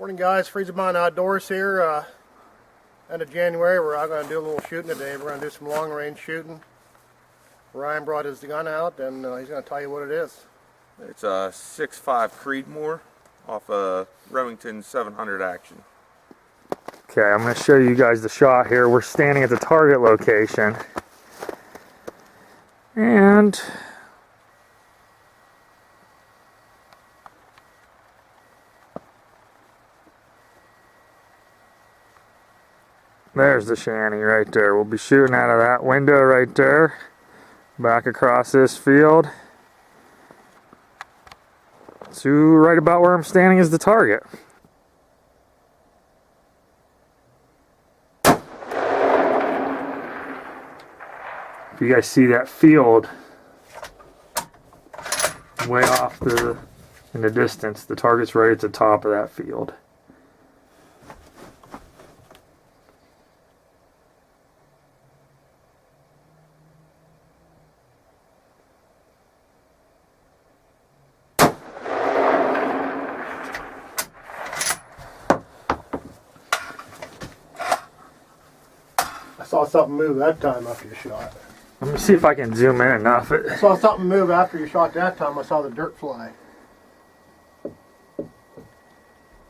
Morning guys, Freezing Mind Outdoors here. End of January, we're all going to do a little shooting today. We're going to do some long range shooting. Ryan brought his gun out and he's going to tell you what it is. It's a 6.5 Creedmoor off a Remington 700 action. Okay, I'm going to show you guys the shot here. We're standing at the target location. And there's the shanty right there. We'll be shooting out of that window right there. Back across this field. So right about where I'm standing is the target. If you guys see that field way off in the distance, the target's right at the top of that field. I saw something move that time after you shot. Let me see if I can zoom in enough. I saw something move after you shot that time. I saw the dirt fly.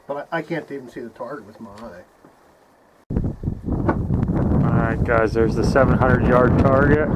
But I can't even see the target with my eye. Alright guys, there's the 700-yard target.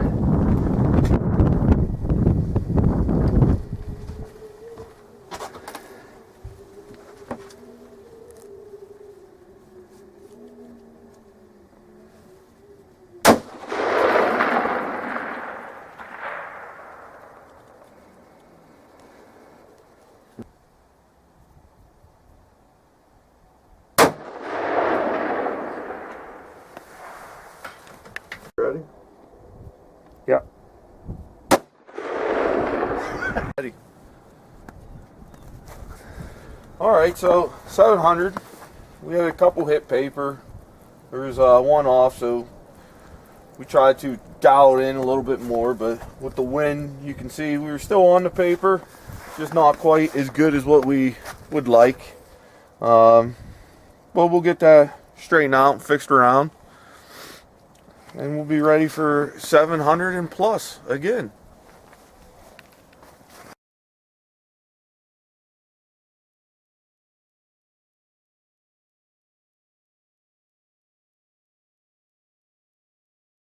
Ready? Yep. Ready. Alright, so 700. We had a couple hit paper. There was one off, so we tried to dial it in a little bit more, but with the wind, you can see we were still on the paper, just not quite as good as what we would like. But we'll get that straightened out and fixed around. And we'll be ready for 700 and plus again.